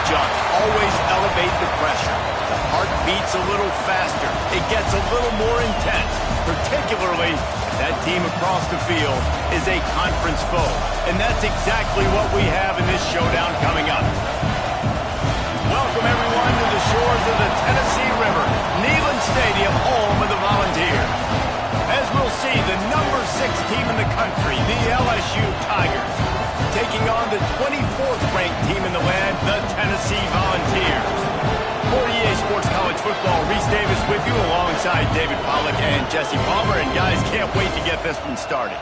adjust, always elevate the pressure. The heart beats a little faster. It gets a little more intense, particularly if that team across the field is a conference foe. And that's exactly what we have in this showdown coming up. Welcome, everyone, to the shores of the Tennessee River, Neyland Stadium, home of the Volunteers. As we'll see, the number 6 team in the country, the LSU Tigers, taking on the 24th ranked team in the land, the Tennessee Volunteers. For EA Sports College Football, Reese Davis with you alongside David Pollack and Jesse Palmer. And guys, can't wait to get this one started.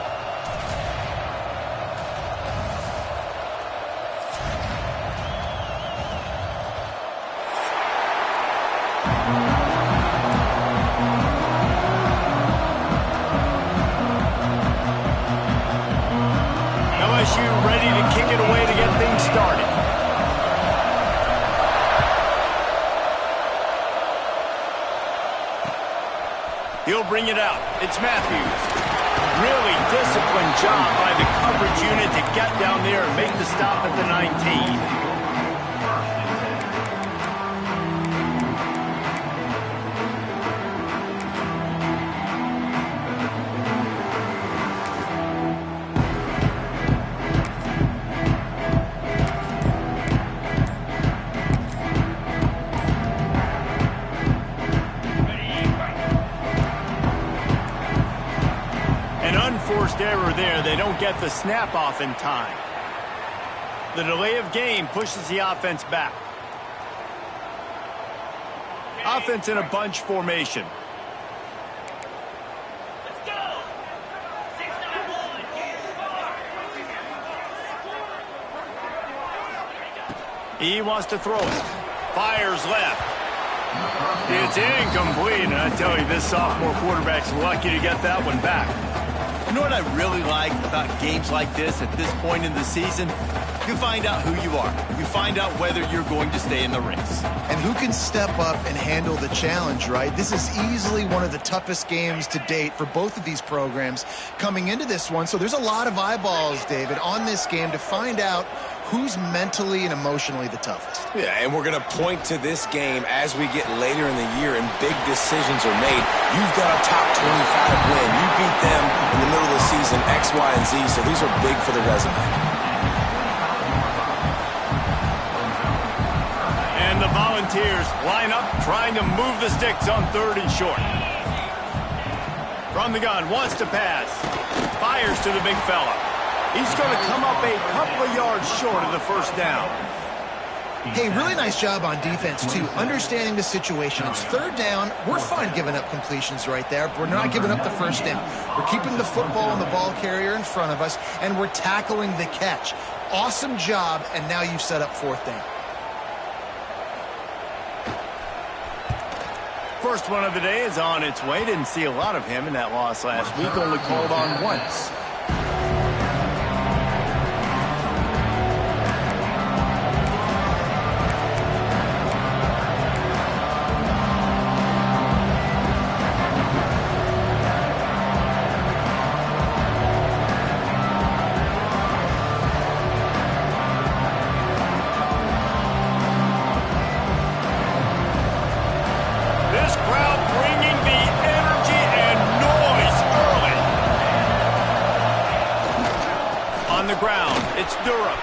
LSU ready to kick it away to get things started. He'll bring it out. It's Matthews. Really disciplined job by the coverage unit to get down there and make the stop at the 19. Forced error there. They don't get the snap off in time. The delay of game pushes the offense back. Offense in a bunch formation. Let's go. 6-9-1. He wants to throw it. Fires left. It's incomplete. And I tell you, this sophomore quarterback's lucky to get that one back. You know what I really like about games like this at this point in the season? You find out who you are. You find out whether you're going to stay in the race. And who can step up and handle the challenge, right? This is easily one of the toughest games to date for both of these programs coming into this one. So there's a lot of eyeballs, David, on this game to find out who's mentally and emotionally the toughest. Yeah, and we're going to point to this game as we get later in the year and big decisions are made. You've got a top 25 win. You beat them in the middle of the season, X, Y, and Z, so these are big for the resume. And the Volunteers line up, trying to move the sticks on 3rd and short. From the gun, wants to pass. Fires to the big fella. He's going to come up a couple of yards short of the first down. Hey, really nice job on defense, too, understanding the situation. It's 3rd down. We're fine giving up completions right there. We're not giving up the first down. We're keeping the football and the ball carrier in front of us, and we're tackling the catch. Awesome job, and now you've set up 4th down. First one of the day is on its way. Didn't see a lot of him in that loss last week. Only called on once. It's Durham.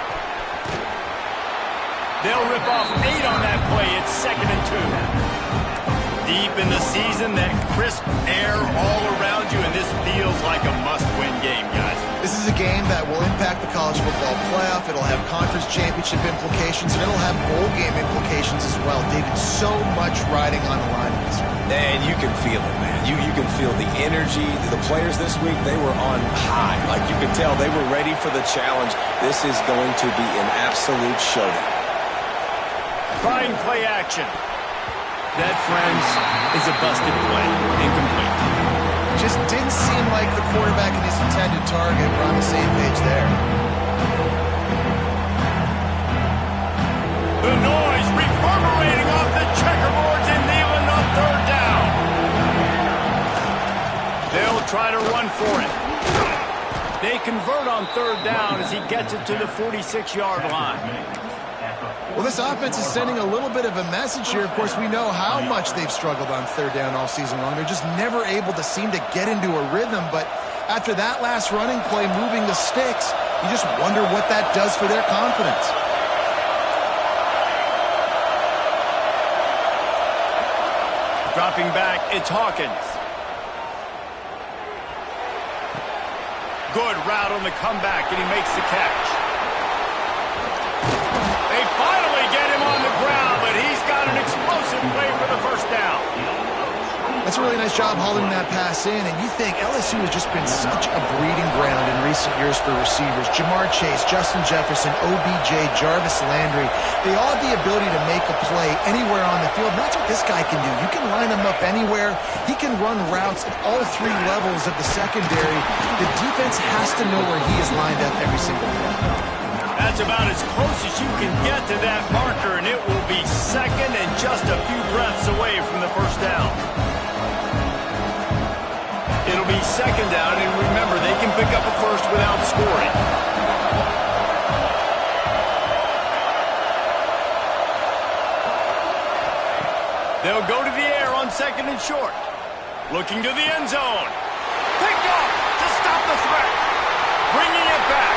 They'll rip off 8 on that play. It's 2nd and 2. Deep in the season, that crisp air all around you, and this feels like a must-win game, guys. This is a game that will impact the college football playoff. It'll have conference championship implications, and it'll have bowl game implications as well. David, so much riding on the line in this one. And you can feel it, man. You can feel the energy. The players this week, they were on high. Like you could tell, they were ready for the challenge. This is going to be an absolute showdown. Trying play action. That, friends, is a busted play. Incomplete. Just didn't seem like the quarterback and his intended target were on the same page there. The noise reverberating off the checkerboards in Neyland on 3rd down. They'll try to run for it. They convert on 3rd down as he gets it to the 46-yard line. Well, this offense is sending a little bit of a message here. Of course, we know how much they've struggled on third down all season long. They're just never able to seem to get into a rhythm. But after that last running play, moving the sticks, you just wonder what that does for their confidence. Dropping back, it's Hawkins. Good route on the comeback, and he makes the catch. They finally get him on the ground, but he's got an explosive play for the first down. That's a really nice job hauling that pass in, and you think LSU has just been such a breeding ground in recent years for receivers. Jamar Chase, Justin Jefferson, OBJ, Jarvis Landry, they all have the ability to make a play anywhere on the field, and that's what this guy can do. You can line him up anywhere. He can run routes at all three levels of the secondary. The defense has to know where he is lined up every single day. That's about as close as you can get to that marker, and it will be second and just a few breaths away from the first down. It'll be second down, and remember, they can pick up a first without scoring. They'll go to the air on second and short. Looking to the end zone. Picked off to stop the threat. Bringing it back.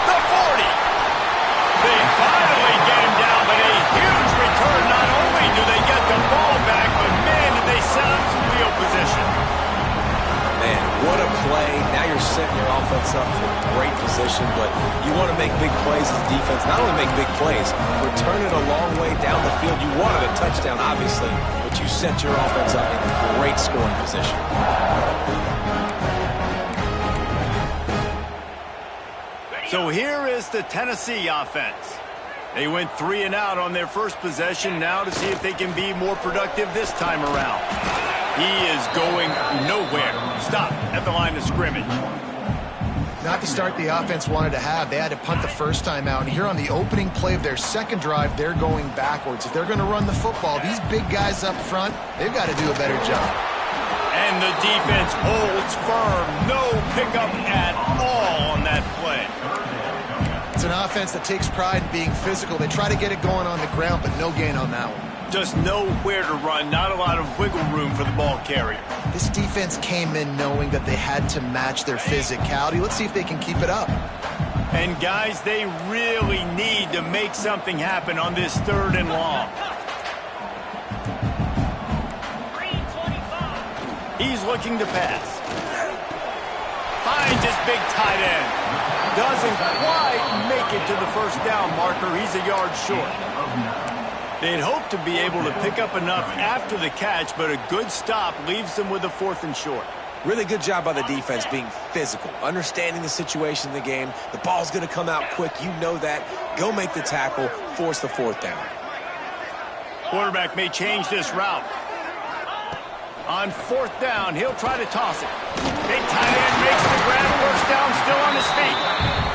The 40. They finally get him down, but a huge return. Not only do they get the ball back, but man, did they set up some field position. Man, what a play. Now you're setting your offense up for great position, but you want to make big plays as defense. Not only make big plays, return it a long way down the field. You wanted a touchdown, obviously, but you set your offense up in great scoring position. So here is the Tennessee offense. They went 3 and out on their first possession, now to see if they can be more productive this time around. He is going nowhere. Stop at the line of scrimmage. Not the start the offense wanted to have. They had to punt the first time out. And here on the opening play of their second drive, they're going backwards. If they're going to run the football, these big guys up front, they've got to do a better job. And the defense holds firm. No pickup at all on that play. It's an offense that takes pride in being physical. They try to get it going on the ground, but no gain on that one. Just nowhere to run. Not a lot of wiggle room for the ball carrier. This defense came in knowing that they had to match their physicality. Let's see if they can keep it up. And guys, they really need to make something happen on this third and long. He's looking to pass. Finds his big tight end. Doesn't quite make it to the first down marker. He's a yard short. They'd hope to be able to pick up enough after the catch, but a good stop leaves them with a 4th and short. Really good job by the defense being physical, understanding the situation in the game. The ball's going to come out quick. You know that. Go make the tackle, force the 4th down. Quarterback may change this route. On 4th down, he'll try to toss it. Big tight end makes the grab, first down, still on his feet.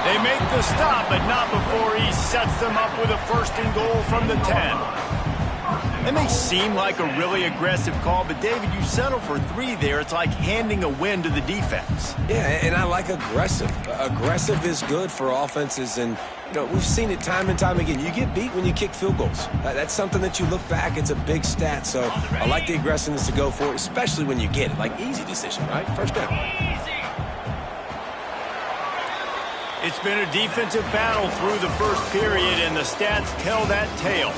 They make the stop, but not before he sets them up with a 1st and goal from the 10. It may seem like a really aggressive call, but David, you settle for 3 there. It's like handing a win to the defense. Yeah, and I like aggressive. Aggressive is good for offenses, and you know, we've seen it time and time again. You get beat when you kick field goals. That's something that you look back, it's a big stat. So I like the aggressiveness to go for it, especially when you get it. Like, easy decision, right? First down. It's been a defensive battle through the first period, and the stats tell that tale.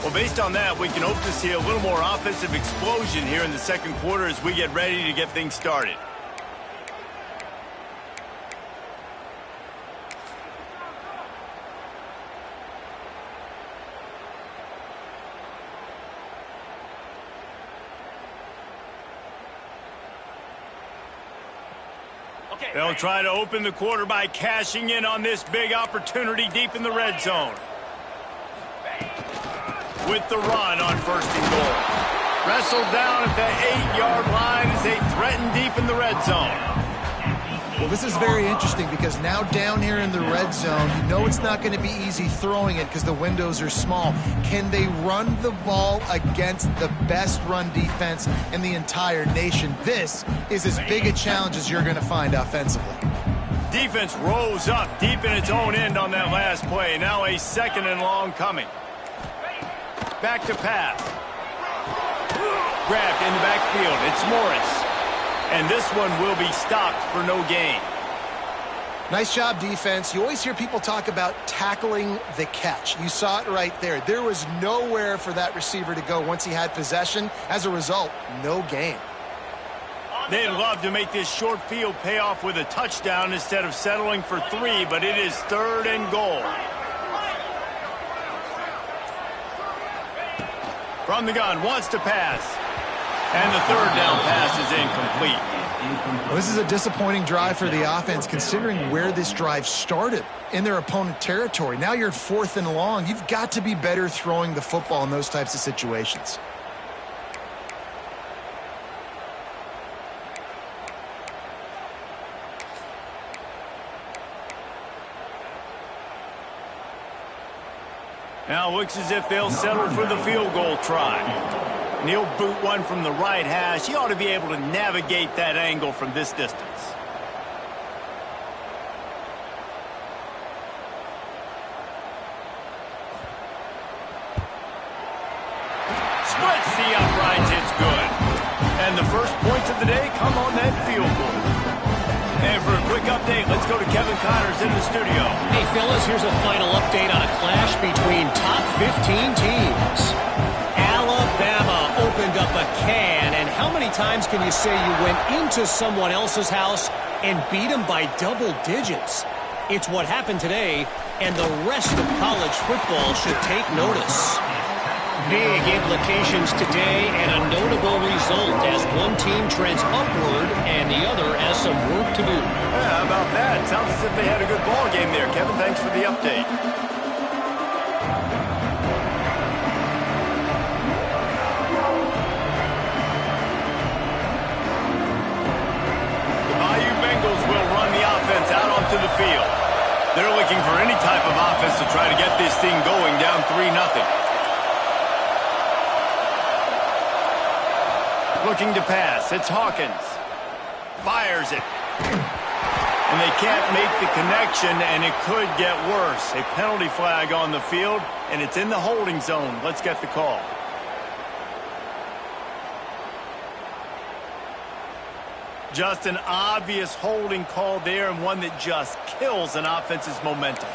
Well, based on that, we can hope to see a little more offensive explosion here in the second quarter as we get ready to get things started. They'll try to open the quarter by cashing in on this big opportunity deep in the red zone. With the run on 1st and goal. Wrestled down at the 8-yard line as they threaten deep in the red zone. Well, this is very interesting because now down here in the red zone, you know it's not going to be easy throwing it because the windows are small. Can they run the ball against the best run defense in the entire nation? This is as big a challenge as you're going to find offensively. Defense rose up deep in its own end on that last play. Now a 2nd and long coming. Back to pass. Grabbed in the backfield. It's Morris. And this one will be stopped for no gain. Nice job, defense. You always hear people talk about tackling the catch. You saw it right there. There was nowhere for that receiver to go once he had possession. As a result, no gain. They'd love to make this short field pay off with a touchdown instead of settling for 3, but it is 3rd and goal. From the gun, wants to pass. And the 3rd down pass is incomplete. Well, this is a disappointing drive for the offense considering where this drive started in their opponent territory. Now you're 4th and long. You've got to be better throwing the football in those types of situations. Now looks as if they'll settle for the field goal try. And he'll boot one from the right hash. He ought to be able to navigate that angle from this distance. Splits the uprights. It's good. And the first points of the day come on that field goal. And for a quick update, let's go to Kevin Connors in the studio. Hey, fellas, here's a final update on a clash between top 15 teams. Alabama opened up a can, and how many times can you say you went into someone else's house and beat them by double digits? It's what happened today, and the rest of college football should take notice. Big implications today and a notable result as one team trends upward and the other has some work to do. Yeah, how about that? Sounds as if they had a good ball game there. Kevin, thanks for the update. The Bayou Bengals will run the offense out onto the field. They're looking for any type of offense to try to get this thing going down 3-0. Looking to pass. It's Hawkins. Fires it. And they can't make the connection, and it could get worse. A penalty flag on the field, and it's in the holding zone. Let's get the call. Just an obvious holding call there, and one that just kills an offense's momentum.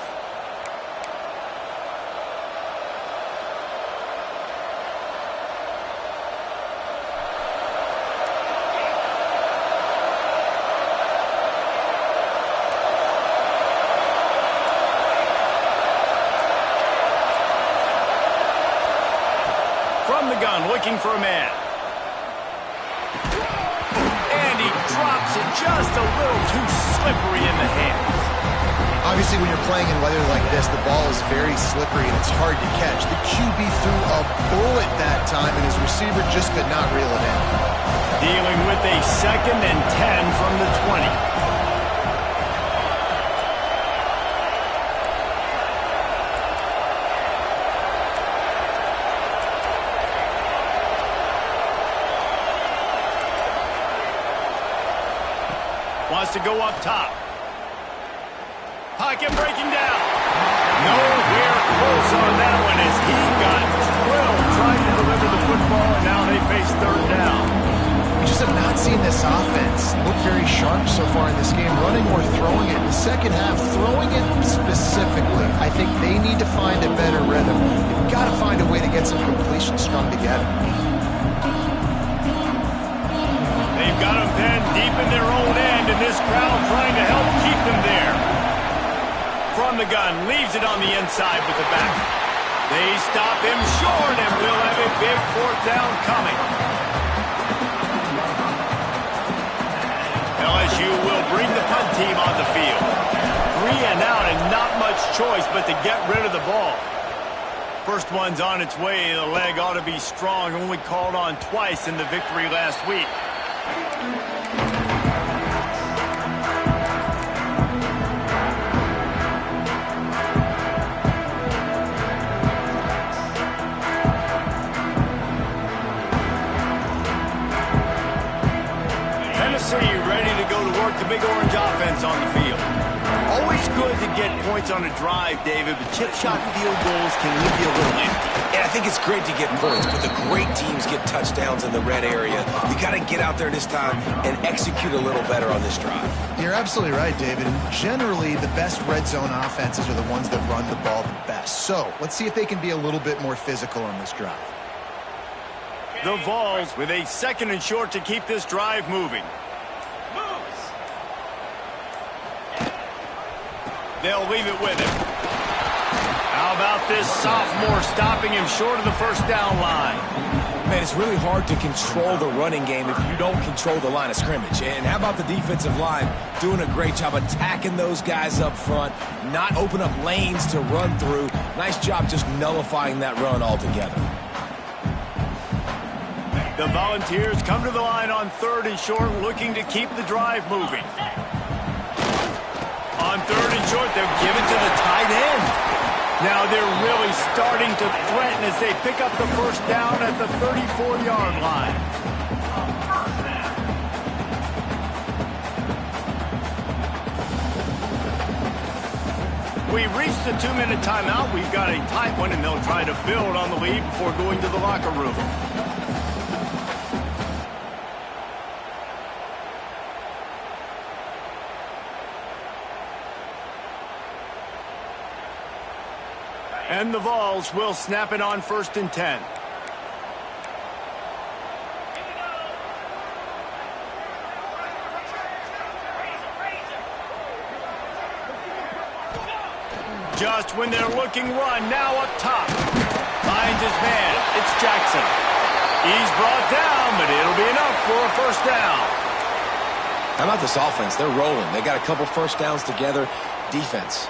From the gun, looking for a man. And he drops it just a little too slippery in the hands. Obviously, when you're playing in weather like this, the ball is very slippery and it's hard to catch. The QB threw a bullet that time, and his receiver just could not reel it in. Dealing with a 2nd and 10 from the 20. Wants to go up top. Pocket breaking down. Nowhere close on that one as he got thrilled trying to deliver the football, and now they face 3rd down. We just have not seen this offense look very sharp so far in this game, running or throwing it. In the second half, throwing it specifically, I think they need to find a better rhythm. They've got to find a way to get some completions strung together. They've got them pinned deep in their own end, and this crowd trying to help keep them there. From the gun, leaves it on the inside with the back. They stop him short, and we'll have a big 4th down coming. LSU will bring the punt team on the field. 3 and out, and not much choice but to get rid of the ball. First one's on its way. The leg ought to be strong, only called on twice in the victory last week. Tennessee ready to go to work start the Big Orange offense on the field. Always good to get points on a drive, David, but chip shot field goals can leave you a little empty. And I think it's great to get points, but the great teams get touchdowns in the red area. You got to get out there this time and execute a little better on this drive. You're absolutely right, David. And generally, the best red zone offenses are the ones that run the ball the best. So let's see if they can be a little bit more physical on this drive. The Vols with a 2nd and short to keep this drive moving. They'll leave it with him. How about this sophomore stopping him short of the first down line? Man, it's really hard to control the running game if you don't control the line of scrimmage. And how about the defensive line doing a great job attacking those guys up front, not open up lanes to run through. Nice job just nullifying that run altogether. The Volunteers come to the line on 3rd and short, looking to keep the drive moving. On 3rd and short, they'll give it to the tight end. Now they're really starting to threaten as they pick up the first down at the 34-yard line. We've reached the 2-minute timeout. We've got a tight one, and they'll try to build on the lead before going to the locker room. And the Vols will snap it on 1st and 10. Just when they're looking run, now up top. Finds his man. It's Jackson. He's brought down, but it'll be enough for a first down. How about this offense? They're rolling. They got a couple first downs together. Defense.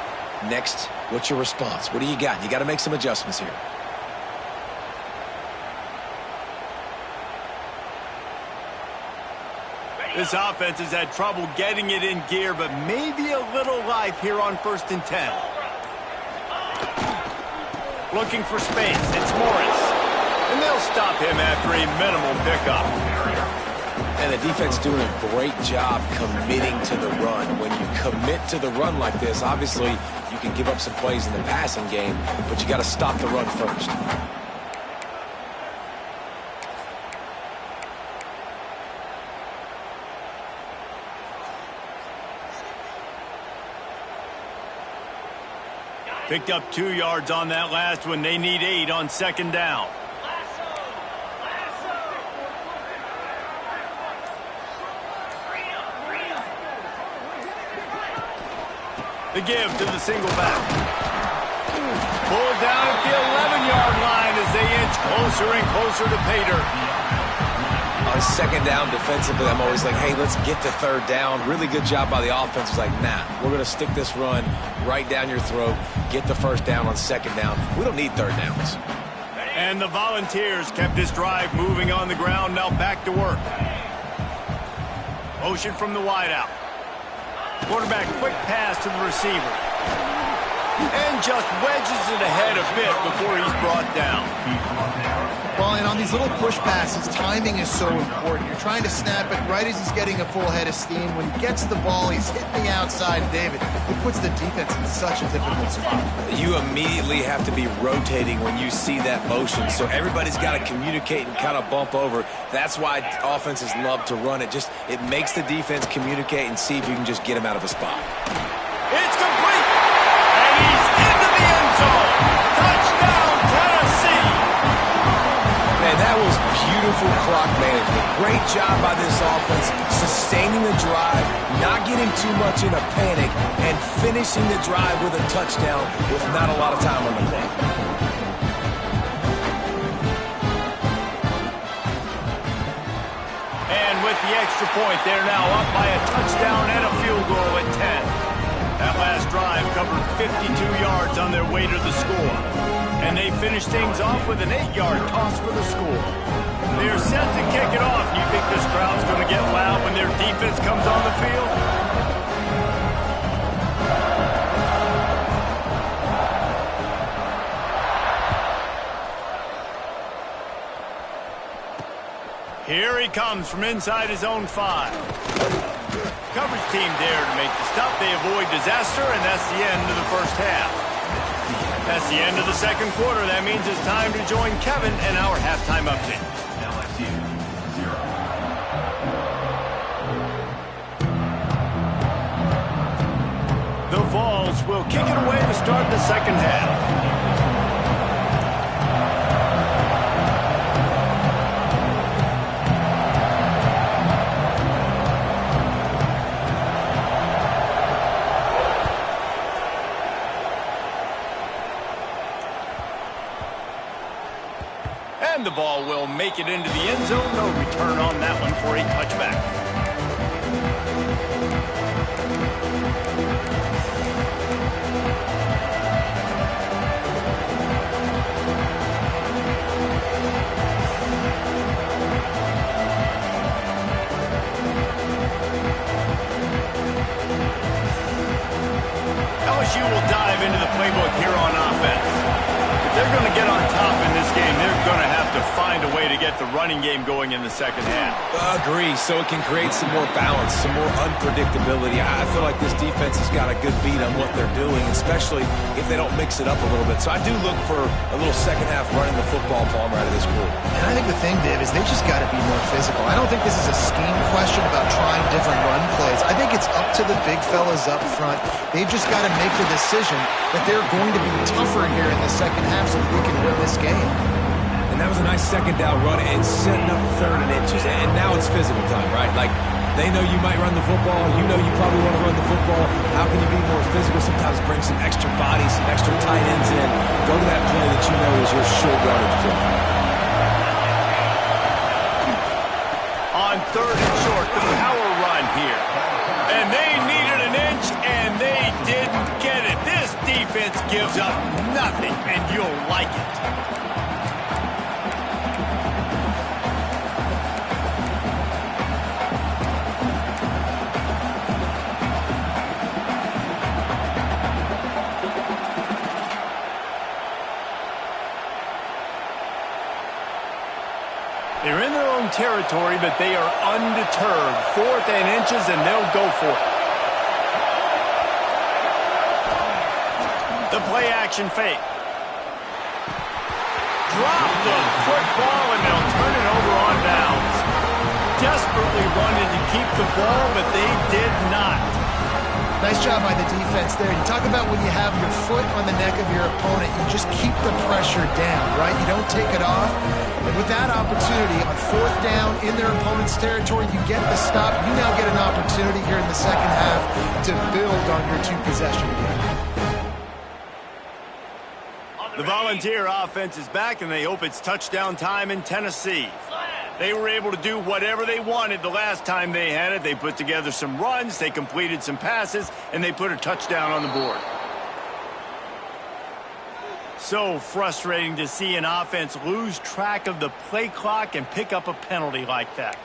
Next, what's your response? What do you got? You got to make some adjustments here. This offense has had trouble getting it in gear, but maybe a little life here on 1st and 10. Looking for space. It's Morris. And they'll stop him after a minimal pickup. And the defense doing a great job committing to the run. When you commit to the run like this, obviously you can give up some plays in the passing game, but you got to stop the run first. Picked up 2 yards on that last one. They need 8 on 2nd down. The give to the single back. Pulled down at the 11-yard line as they inch closer and closer to pay dirt. On 2nd down defensively, I'm always like, hey, let's get to 3rd down. Really good job by the offense. It's like, nah, we're going to stick this run right down your throat, get the first down on 2nd down. We don't need 3rd downs. And the Volunteers kept this drive moving on the ground. Now back to work. Motion from the wideout. Quarterback quick pass to the receiver. And just wedges it ahead a bit before he's brought down. Well, and on these little push passes, timing is so important. You're trying to snap it right as he's getting a full head of steam. When he gets the ball, he's hitting the outside. David, it puts the defense in such a difficult spot. You immediately have to be rotating when you see that motion. So everybody's got to communicate and kind of bump over. That's why offenses love to run it. It makes the defense communicate and see if you can just get him out of a spot. It's complete. And he's into the end zone. Touchdown, Tennessee. Man, that was beautiful clock management. Great job by this offense, sustaining the drive, not getting too much in a panic, and finishing the drive with a touchdown with not a lot of time on the clock. And with the extra point, they're now up by a touchdown and a field goal at 10. That last drive covered 52 yards on their way to the score. And they finish things off with an 8-yard toss for the score. They're set to kick it off. You think this crowd's going to get loud when their defense comes on the field? Here he comes from inside his own 5. coverage team there to make the stop. They avoid disaster, and that's the end of the first half. That's the end of the second quarter. That means it's time to join Kevin and our halftime update. LSU 0. The Vols will kick it away to start the second half. And the ball will make it into the end zone. No return on that one for a touchback. LSU will dive into the playbook here on offense. If they're going to get on top in this game, they're going to have to find a way to get the running game going in the second half. Agree, so it can create some more balance, some more unpredictability. I feel like this defense has got a good beat on what they're doing, especially if they don't mix it up a little bit. So I do look for a little second half running the football palm out of this group. And I think the thing, Dave, is they just got to be more physical. I don't think this is a scheme question about trying different run plays. I think it's up to the big fellas up front. They've just got to make the decision that they're going to be tougher here in the second half so that they can win this game. And that was a nice second down run and setting up third and inches. And now it's physical time, right? Like, they know you might run the football. You know you probably want to run the football. How can you be more physical? Sometimes bring some extra bodies, some extra tight ends in. Go to that play that you know is your short yardage play. On third and short, the power run here. And they needed an inch, and they didn't get it. This defense gives up nothing, and you'll like it. They're in their own territory, but they are undeterred. Fourth and inches, and they'll go for it. The play action fake. Drop the football, and they'll turn it over on downs. Desperately wanted to keep the ball, but they did not. Nice job by the defense there. You talk about when you have your foot on the neck of your opponent, you just keep the pressure down, right? You don't take it off. And with that opportunity on fourth down in their opponent's territory, you get the stop. You now get an opportunity here in the second half to build on your two-possession game. The Volunteer offense is back, and they hope it's touchdown time in Tennessee. They were able to do whatever they wanted the last time they had it. They put together some runs, they completed some passes, and they put a touchdown on the board. So frustrating to see an offense lose track of the play clock and pick up a penalty like that.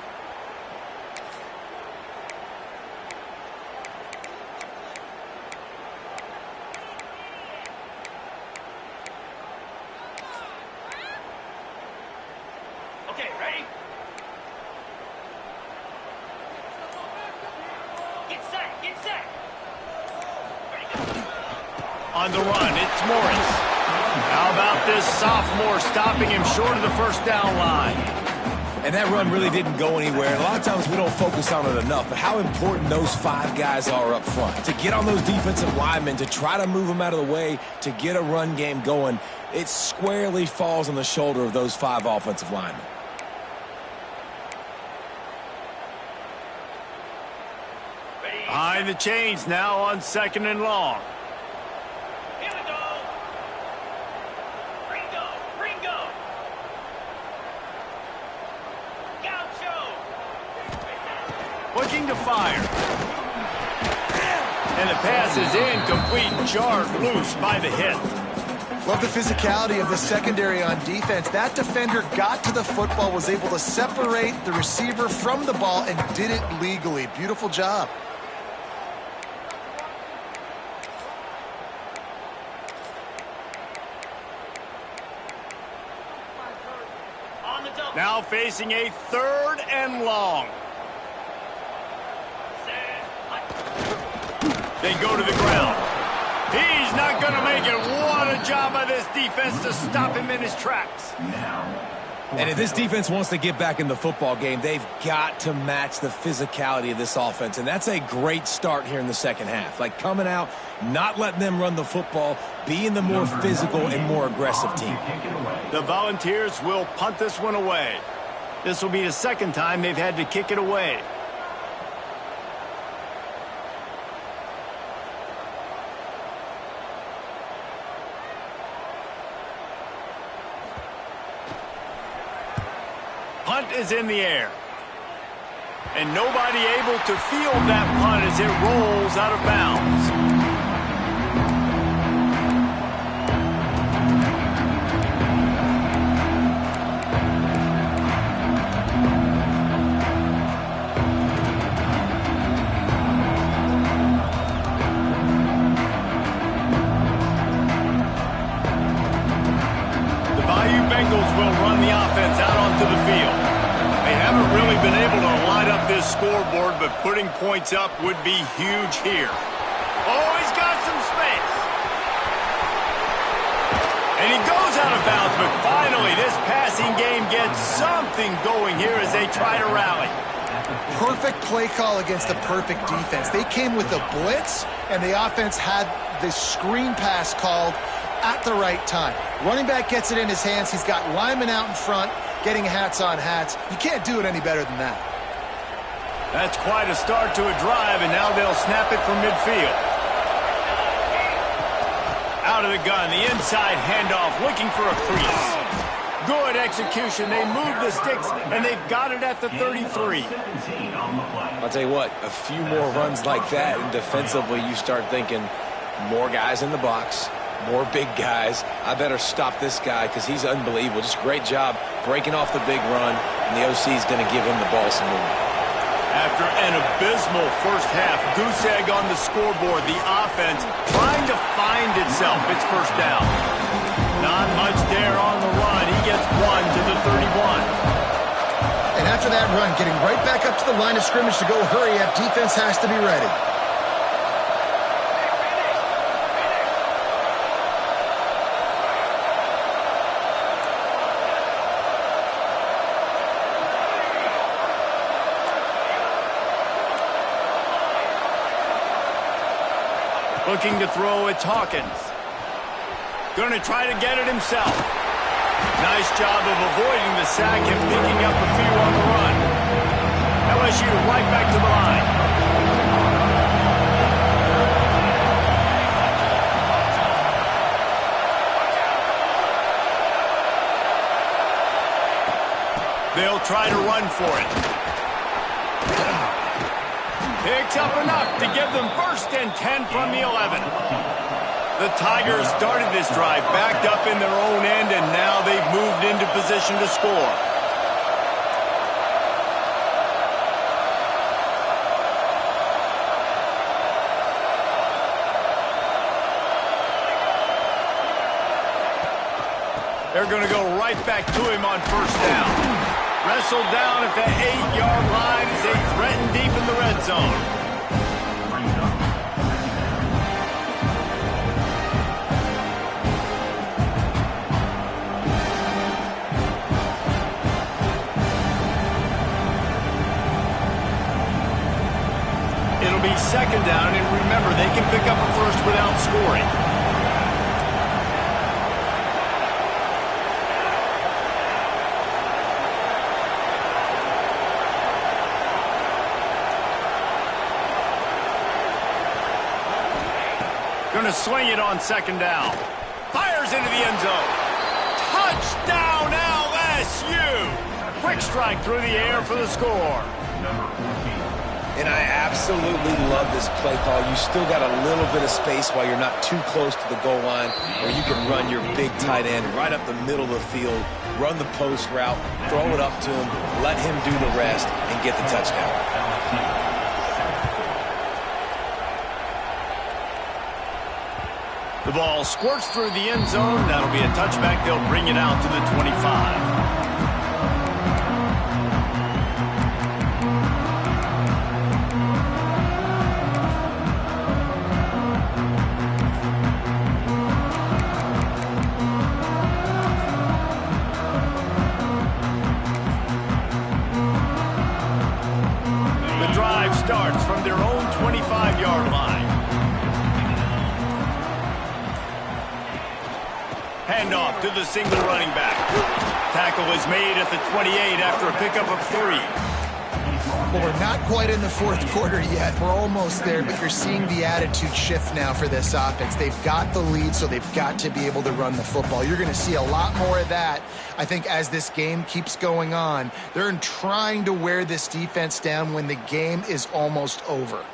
Okay, ready? Get set, get set. Ready, go. On the run, it's Morris. How about this sophomore stopping him short of the first down line? And that run really didn't go anywhere. A lot of times we don't focus on it enough, but how important those five guys are up front. To get on those defensive linemen, to try to move them out of the way, to get a run game going, it squarely falls on the shoulder of those five offensive linemen. Behind the chains now on second and long. Here we go. Ringo, Ringo. Gaucho. Looking to fire. And the pass is incomplete, jarred loose by the hit. Love the physicality of the secondary on defense. That defender got to the football, was able to separate the receiver from the ball, and did it legally. Beautiful job. On the double. Now facing a third and long. Set. They go to the ground. He's not going to make it. What a job by this defense to stop him in his tracks. And if this defense wants to get back in the football game, they've got to match the physicality of this offense. And that's a great start here in the second half. Like coming out, not letting them run the football, being the more physical and more aggressive team. The Volunteers will punt this one away. This will be the second time they've had to kick it away. Punt is in the air. And nobody able to field that punt as it rolls out of bounds. The Bayou Bengals will run the offense out onto the field. They haven't really been able to light up this scoreboard, but putting points up would be huge here. Oh, he's got some space. And he goes out of bounds, but finally this passing game gets something going here as they try to rally. Perfect play call against a perfect defense. They came with a blitz, and the offense had the screen pass called at the right time. Running back gets it in his hands. He's got linemen out in front, getting hats on hats. You can't do it any better than that. That's quite a start to a drive, and now they'll snap it from midfield. Out of the gun, the inside handoff, looking for a crease. Good execution. They move the sticks, and they've got it at the 33. I'll tell you what, a few more runs like that, and defensively you start thinking more guys in the box, more big guys. I better stop this guy because he's unbelievable. Just great job breaking off the big run, and the OC is going to give him the ball some more. After an abysmal first half, goose egg on the scoreboard, the offense trying to find itself. It's first down. Not much there on the run. He gets one to the 31. And after that run, getting right back up to the line of scrimmage to go hurry up, defense has to be ready. Looking to throw, it's Hawkins. Going to try to get it himself. Nice job of avoiding the sack and picking up a few on the run. LSU right back to the line. They'll try to run for it. Picks up enough to give them first and 10 from the 11. The Tigers started this drive backed up in their own end, and now they've moved into position to score. They're going to go right back to him on first down. Wrestled down at the 8-yard line as they threaten deep in the red zone. It'll be second down, and remember, they can pick up a first without scoring. Going to swing it on second down. Fires into the end zone. Touchdown, LSU! Quick strike through the air for the score. And I absolutely love this play call. You still got a little bit of space while you're not too close to the goal line where you can run your big tight end right up the middle of the field, run the post route, throw it up to him, let him do the rest, and get the touchdown. The ball squirts through the end zone. That'll be a touchback. They'll bring it out to the 25. 5-yard line. Handoff to the single running back. Tackle is made at the 28 after a pickup of 3. Well, we're not quite in the fourth quarter yet. We're almost there, but you're seeing the attitude shift now for this offense. They've got the lead, so they've got to be able to run the football. You're going to see a lot more of that, I think, as this game keeps going on. They're trying to wear this defense down when the game is almost over.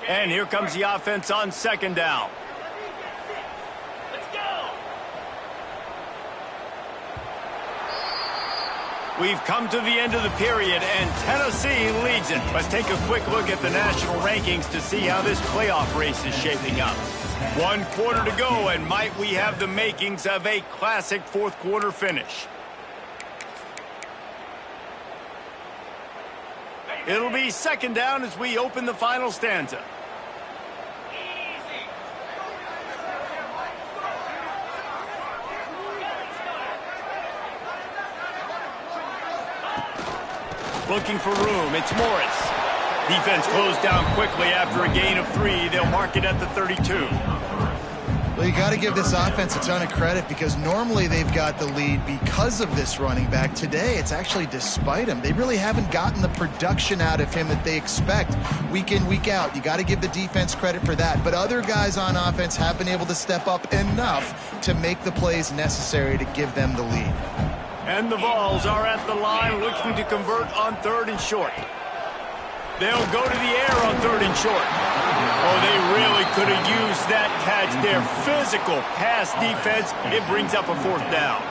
And here comes the offense on second down. Let's go. We've come to the end of the period, and Tennessee leads it. Let's take a quick look at the national rankings to see how this playoff race is shaping up. 1 quarter to go, and might we have the makings of a classic fourth quarter finish. It'll be second down as we open the final stanza. Looking for room, it's Morris. Defense closed down quickly after a gain of 3. They'll mark it at the 32. Well, you got to give this offense a ton of credit because normally they've got the lead because of this running back. Today, it's actually despite him. They really haven't gotten the production out of him that they expect week in, week out. You got to give the defense credit for that. But other guys on offense have been able to step up enough to make the plays necessary to give them the lead. And the Vols are at the line looking to convert on 3rd and short. They'll go to the air on 3rd and short. Oh, they really could have used that catch there. Physical pass defense. It brings up a 4th down.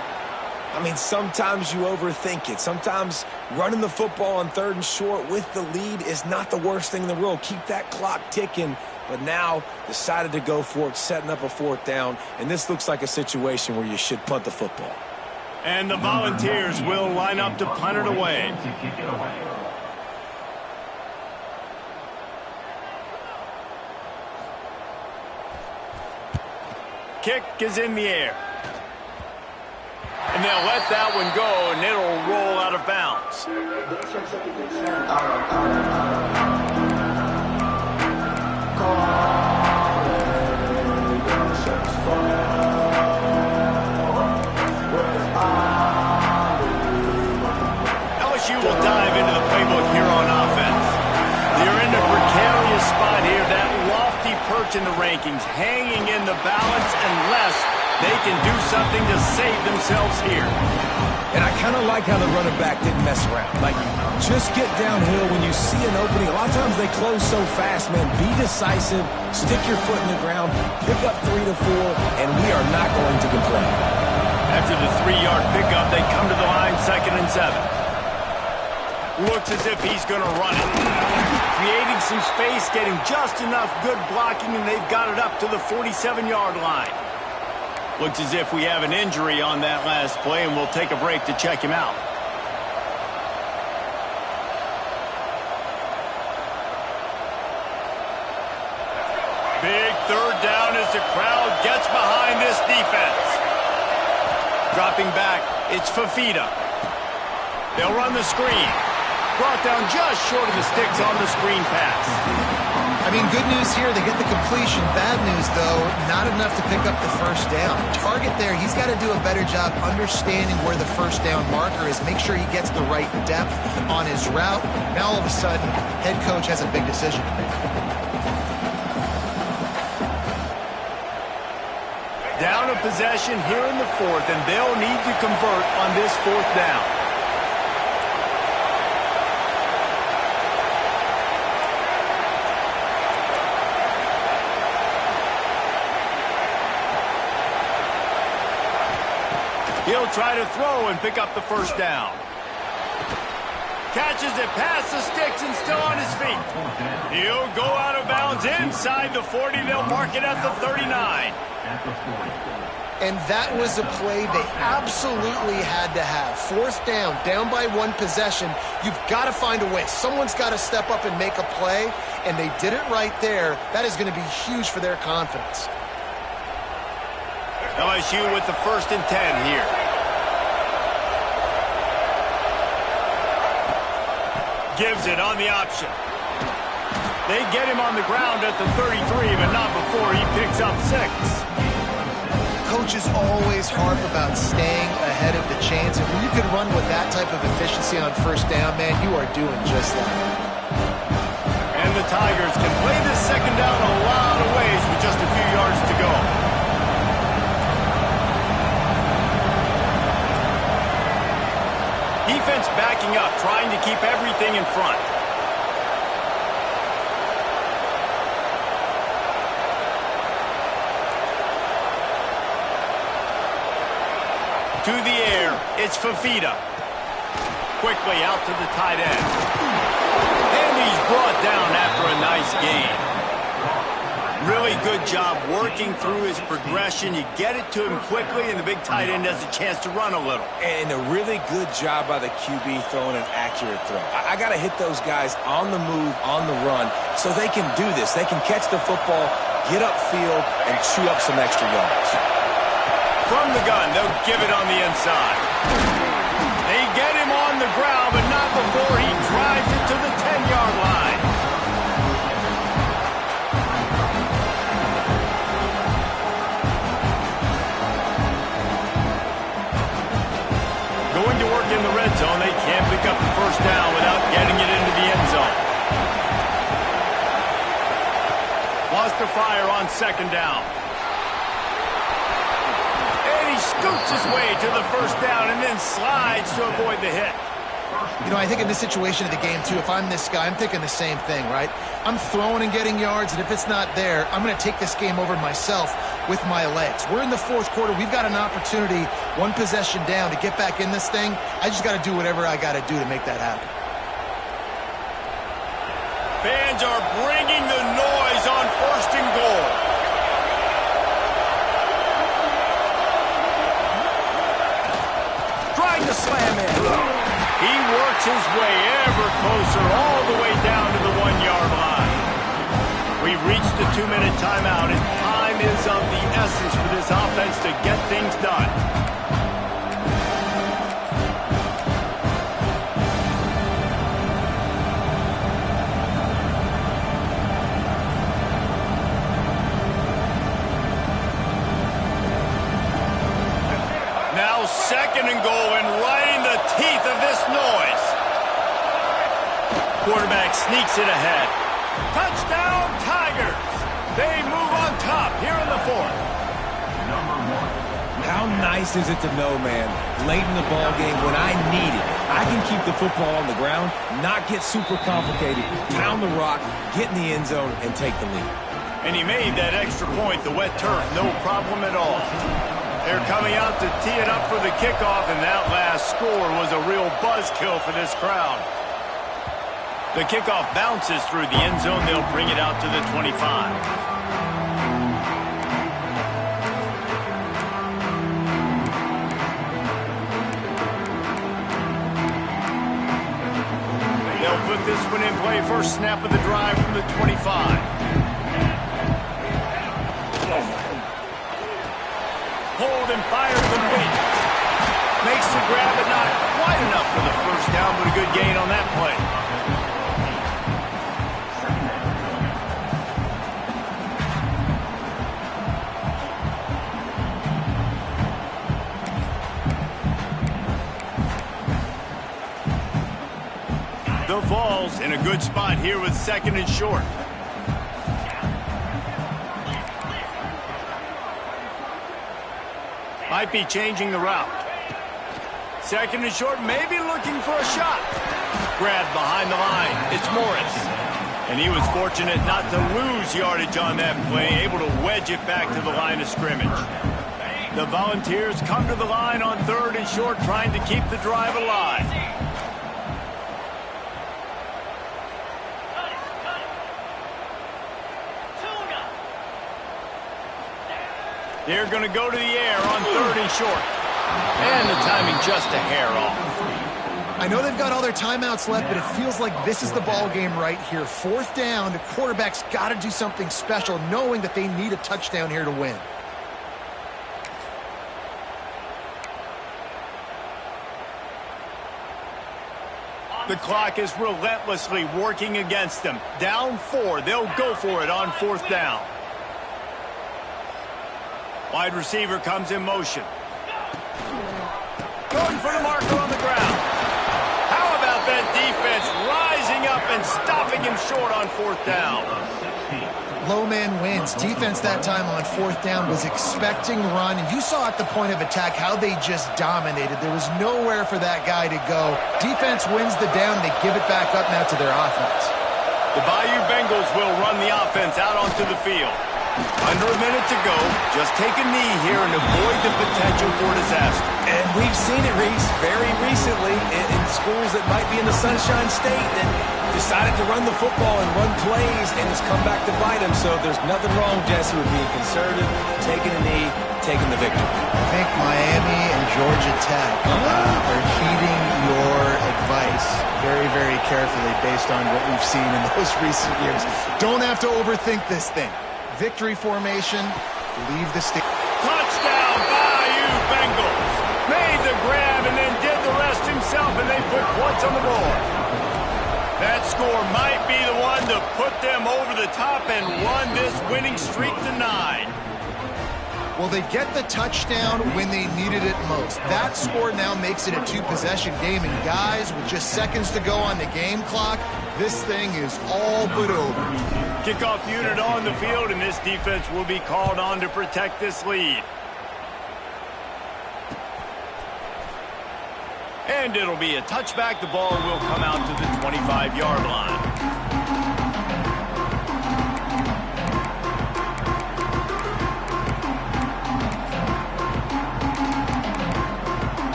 I mean, sometimes you overthink it. Sometimes running the football on 3rd and short with the lead is not the worst thing in the world. Keep that clock ticking. But now decided to go for it, setting up a 4th down. And this looks like a situation where you should punt the football. And the Volunteers will line up to punt it away. Kick is in the air. And they'll let that one go, and it'll roll out of bounds. LSU will dive into the playbook here on offense. They're in a precarious spot here, that lofty perch in the rankings, hanging in the balance unless they can do something to save themselves here. And I kind of like how the running back didn't mess around. Like, just get downhill when you see an opening. A lot of times they close so fast, man. Be decisive, stick your foot in the ground, pick up 3 to 4, and we are not going to complain. After the 3-yard pickup, they come to the line 2nd and 7. Looks as if he's going to run it. Creating some space, getting just enough good blocking, and they've got it up to the 47-yard line. Looks as if we have an injury on that last play, and we'll take a break to check him out. Big 3rd down as the crowd gets behind this defense. Dropping back, it's Fafita. They'll run the screen. Brought down just short of the sticks on the screen pass. I mean, good news here, they get the completion. Bad news, though, not enough to pick up the 1st down. Target there, he's got to do a better job understanding where the 1st down marker is, make sure he gets the right depth on his route. Now, all of a sudden, head coach has a big decision to make. Down a possession here in the 4th, and they'll need to convert on this 4th down. He'll try to throw and pick up the 1st down. Catches it past the sticks and still on his feet. He'll go out of bounds inside the 40. They'll mark it at the 39. And that was a play they absolutely had to have. 4th down by 1 possession. You've got to find a way. Someone's got to step up and make a play, and they did it right there. That is going to be huge for their confidence. LSU with the 1st and 10 here. Gives it on the option. They get him on the ground at the 33, but not before he picks up 6. Coaches always harp about staying ahead of the chains, and when you can run with that type of efficiency on first down, man, you are doing just that. And the Tigers can play this second down a lot of ways with just a few yards to go. Defense backing up, trying to keep everything in front. To the air, it's Fafita. Quickly out to the tight end. And he's brought down after a nice gain. Really good job working through his progression. You get it to him quickly, and the big tight end has a chance to run a little. And a really good job by the QB throwing an accurate throw. I got to hit those guys on the move, on the run, so they can do this. They can catch the football, get upfield, and chew up some extra yards. From the gun, they'll give it on the inside. They get him on the ground, but not before he drives it to the 10-yard line. Going to work in the red zone, they can't pick up the first down without getting it into the end zone. Lost to fire on second down. Scoots his way to the first down and then slides to avoid the hit. You know, I think in this situation of the game, too, if I'm this guy, I'm thinking the same thing, right? I'm throwing and getting yards, and if it's not there, I'm going to take this game over myself with my legs. We're in the fourth quarter. We've got an opportunity, one possession down, to get back in this thing. I just got to do whatever I got to do to make that happen. Fans are bringing the noise on first and goal. To slam in. He works his way ever closer all the way down to the 1-yard line. We've reached the 2-minute timeout, and time is of the essence for this offense to get things done. Now second and goal, and right in the teeth of this noise. Quarterback sneaks it ahead. Touchdown, Tigers! They move on top here in the fourth. How nice is it to know, man, late in the ball game when I need it, I can keep the football on the ground, not get super complicated, pound the rock, get in the end zone, and take the lead. And he made that extra point, the wet turf, no problem at all. They're coming out to tee it up for the kickoff, and that last score was a real buzzkill for this crowd. The kickoff bounces through the end zone. They'll bring it out to the 25. They'll put this one in play. First snap of the drive from the 25. Hold and fires complete. Makes the grab, but not quite enough for the first down, but a good gain on that play. The Vols in a good spot here with second and short. Might be changing the route. Second and short, maybe looking for a shot. Grabbed behind the line. It's Morris. And he was fortunate not to lose yardage on that play, able to wedge it back to the line of scrimmage. The Volunteers come to the line on third and short, trying to keep the drive alive. They're going to go to the air on third and short. And the timing just a hair off. I know they've got all their timeouts left, but it feels like this is the ball game right here. Fourth down, the quarterback's got to do something special, knowing that they need a touchdown here to win. The clock is relentlessly working against them. Down 4, they'll go for it on 4th down. Wide receiver comes in motion. Going for the marker on the ground. How about that defense rising up and stopping him short on 4th down? Low man wins. Defense that time on 4th down was expecting run, and you saw at the point of attack how they just dominated. There was nowhere for that guy to go. Defense wins the down. They give it back up now to their offense. The Bayou Bengals will run the offense out onto the field. Under a minute to go. Just take a knee here and avoid the potential for disaster. And we've seen it, Reese, very recently in schools that might be in the Sunshine State that decided to run the football and run plays, and it's come back to bite them. So there's nothing wrong, Jesse, with being conservative, taking a knee, taking the victory. I think Miami and Georgia Tech are heeding your advice very, very carefully based on what we've seen in those recent years. Don't have to overthink this thing. Victory formation, leave the state. Touchdown, Bayou Bengals. Made the grab and then did the rest himself, and they put points on the board. That score might be the one to put them over the top and run this winning streak to 9. Well, they get the touchdown when they needed it most. That score now makes it a 2-possession game, and guys, with just seconds to go on the game clock, this thing is all but over. Kickoff unit on the field, and this defense will be called on to protect this lead. And it'll be a touchback. The ball will come out to the 25-yard line.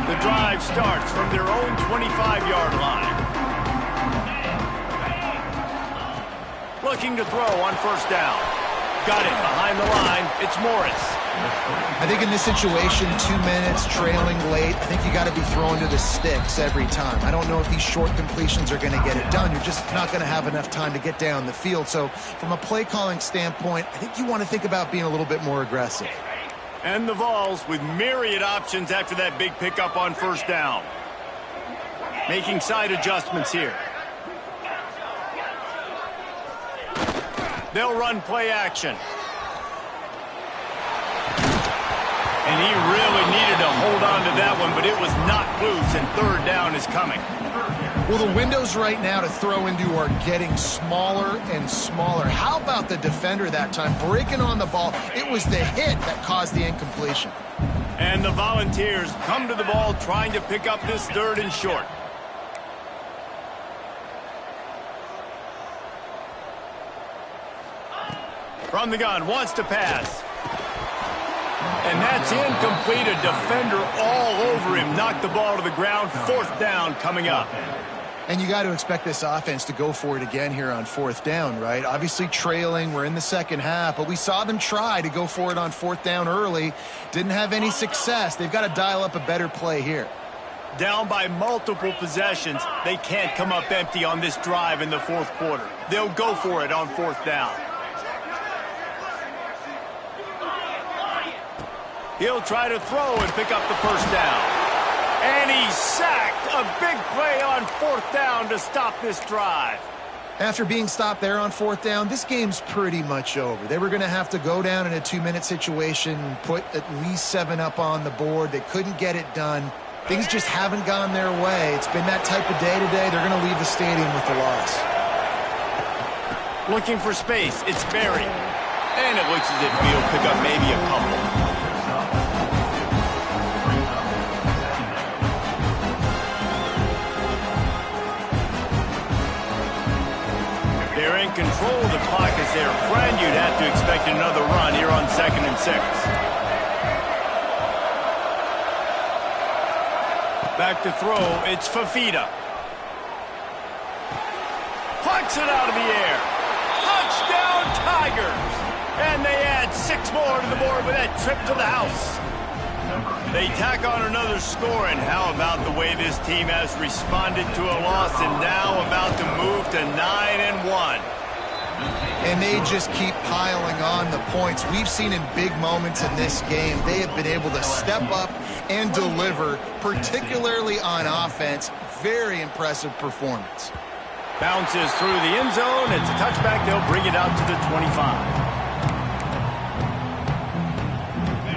The drive starts from their own 25-yard line. Looking to throw on 1st down. Got it behind the line. It's Morris. I think in this situation, 2 minutes, trailing late, I think you got to be throwing to the sticks every time. I don't know if these short completions are going to get it done. You're just not going to have enough time to get down the field. So from a play calling standpoint, I think you want to think about being a little bit more aggressive. And the Vols with myriad options after that big pickup on 1st down. Making side adjustments here. They'll run play action. And he really needed to hold on to that one, but it was not loose, and 3rd down is coming. Well, the windows right now to throw into are getting smaller and smaller. How about the defender that time breaking on the ball? It was the hit that caused the incompletion. And the Volunteers come to the ball trying to pick up this 3rd and short. From the gun, wants to pass. And that's incomplete. A defender all over him. Knocked the ball to the ground. 4th down coming up. And you got to expect this offense to go for it again here on 4th down, right? Obviously trailing. We're in the second half, but we saw them try to go for it on 4th down early. Didn't have any success. They've got to dial up a better play here. Down by multiple possessions. They can't come up empty on this drive in the 4th quarter. They'll go for it on 4th down. He'll try to throw and pick up the 1st down. And he's sacked. A big play on 4th down to stop this drive. After being stopped there on 4th down, this game's pretty much over. They were going to have to go down in a 2-minute situation, put at least 7 up on the board. They couldn't get it done. Things just haven't gone their way. It's been that type of day today. They're going to leave the stadium with the loss. Looking for space. It's Barry. And it looks as if he'll pick up maybe a couple. They're in control. The clock is their friend. You'd have to expect another run here on 2nd and 6. Back to throw. It's Fafita. Plucks it out of the air. Touchdown, Tigers. And they add 6 more to the board with that trip to the house. They tack on another score, and how about the way this team has responded to a loss and now about to move to 9-1. And they just keep piling on the points. We've seen in big moments in this game, they have been able to step up and deliver, particularly on offense. Very impressive performance. Bounces through the end zone. It's a touchback. They'll bring it out to the 25.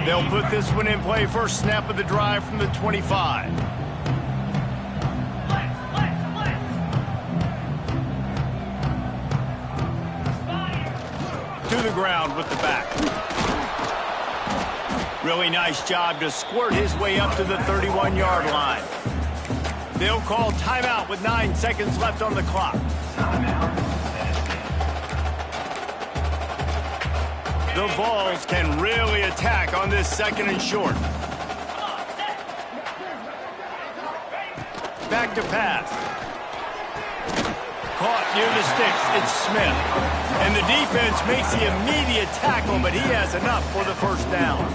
They'll put this one in play. First snap of the drive from the 25. To the ground with the back. Really nice job to squirt his way up to the 31-yard line. They'll call timeout with 9 seconds left on the clock. The Vols can really attack on this 2nd and short. Back to pass. Caught near the sticks. It's Smith. And the defense makes the immediate tackle, but he has enough for the first down.